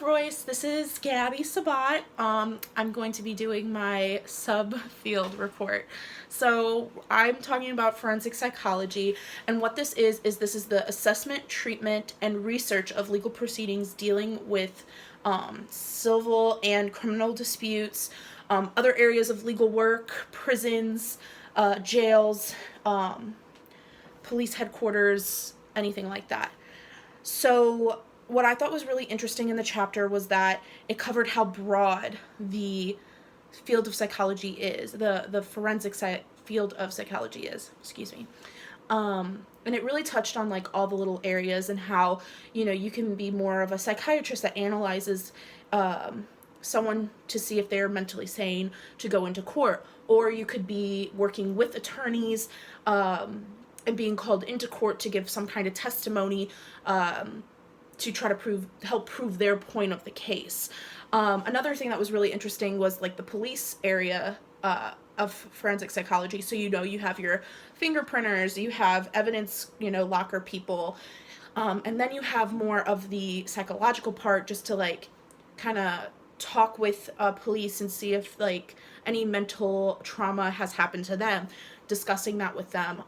Royce. This is Gabby Sabat. I'm going to be doing my Subfield report. So I'm talking about forensic psychology, and what this this is the assessment, treatment, and research of legal proceedings dealing with civil and criminal disputes, other areas of legal work, prisons, jails, police headquarters, anything like that. So what I thought was really interesting in the chapter was that it covered how broad the field of psychology is, the forensic field of psychology is, excuse me. And it really touched on like all the little areas and how, you can be more of a psychiatrist that analyzes someone to see if they're mentally sane to go into court, or you could be working with attorneys and being called into court to give some kind of testimony to try to help prove their point of the case. Another thing that was really interesting was like the police area of forensic psychology. So you have your fingerprinters, you have evidence, locker people, and then you have more of the psychological part, just to like kind of talk with police and see if like any mental trauma has happened to them, discussing that with them.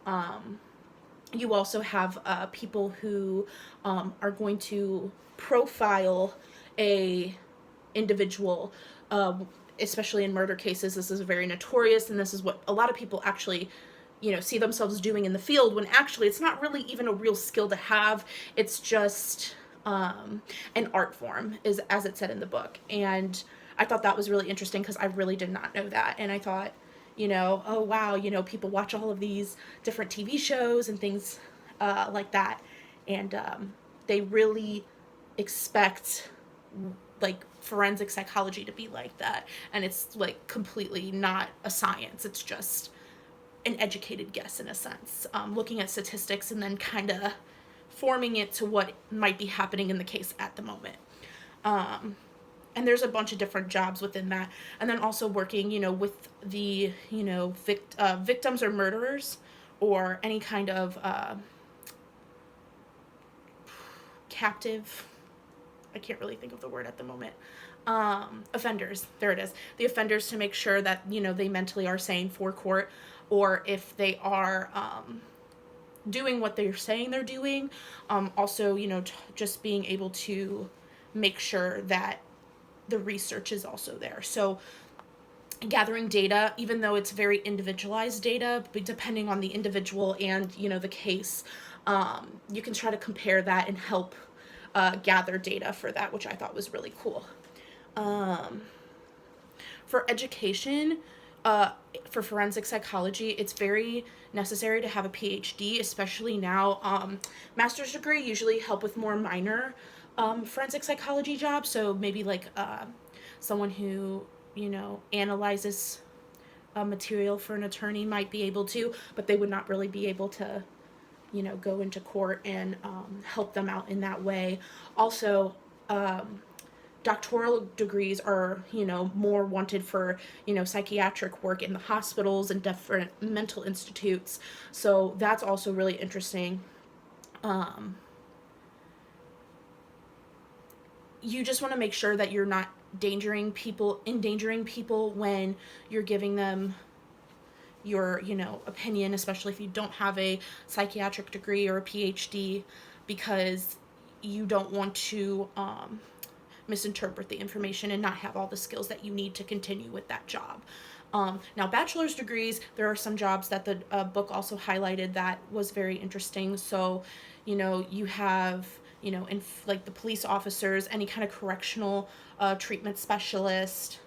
You also have people who are going to profile a individual, especially in murder cases. This is very notorious, and this is what a lot of people actually, see themselves doing in the field, when actually it's not really even a real skill to have. It's just an art form, is as it said in the book. And I thought that was really interesting because I really did not know that. And I thought, oh wow, people watch all of these different TV shows and things like that, and they really expect like forensic psychology to be like that, and it's like completely not a science. It's just an educated guess in a sense, looking at statistics and then kind of forming it to what might be happening in the case at the moment. And there's a bunch of different jobs within that. And then also working, with the, victims or murderers, or any kind of captive, I can't really think of the word at the moment, offenders, there it is, the offenders, to make sure that, they mentally are sane for court, or if they are doing what they're saying they're doing. Also, just being able to make sure that the research is also there. So gathering data, even though it's very individualized data, but depending on the individual and, the case, you can try to compare that and help gather data for that, which I thought was really cool. For education, for forensic psychology, it's very necessary to have a PhD, especially now. Master's degree usually help with more minor forensic psychology jobs, so maybe like someone who, analyzes material for an attorney might be able to, but they would not really be able to, go into court and help them out in that way. Also, doctoral degrees are, more wanted for, psychiatric work in the hospitals and different mental institutes, so that's also really interesting. You just want to make sure that you're not endangering people when you're giving them your, opinion, especially if you don't have a psychiatric degree or a PhD, because you don't want to misinterpret the information and not have all the skills that you need to continue with that job. Now, bachelor's degrees, there are some jobs that the book also highlighted that was very interesting. So, you have, in like the police officers, any kind of correctional treatment specialist,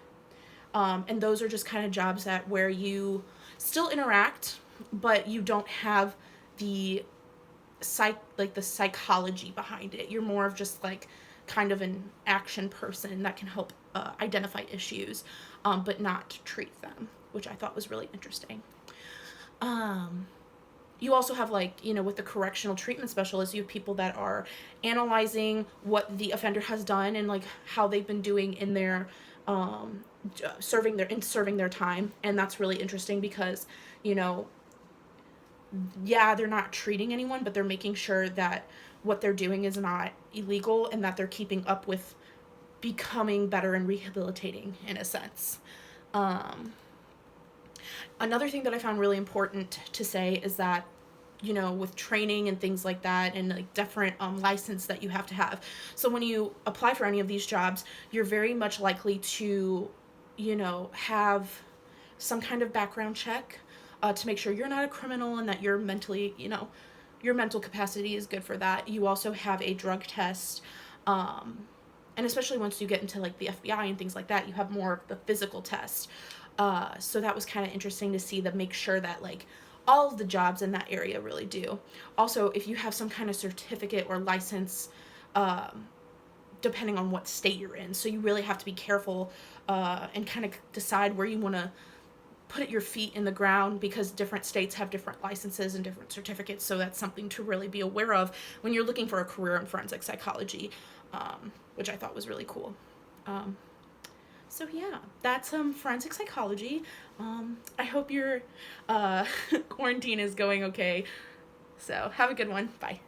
and those are just kind of jobs that where you still interact, but you don't have the psychology behind it. You're more of just like kind of an action person that can help identify issues, but not treat them, which I thought was really interesting. You also have with the correctional treatment specialists, you have people that are analyzing what the offender has done and like how they've been doing in their serving their time. And that's really interesting because, they're not treating anyone, but they're making sure that what they're doing is not illegal and that they're keeping up with becoming better and rehabilitating in a sense. Another thing that I found really important to say is that, you know, with training and things like that, and like different license that you have to have. So when you apply for any of these jobs, you're very much likely to, you know, have some kind of background check to make sure you're not a criminal and that you're mentally, you know, your mental capacity is good for that. You also have a drug test. And especially once you get into like the FBI and things like that, you have more of the physical test. So that was kind of interesting to see, to make sure that like all of the jobs in that area really do. Also, if you have some kind of certificate or license, depending on what state you're in, so you really have to be careful and kind of decide where you want to put your feet in the ground, because different states have different licenses and different certificates. So that's something to really be aware of when you're looking for a career in forensic psychology, which I thought was really cool. So yeah, that's forensic psychology. I hope your quarantine is going okay. So have a good one. Bye.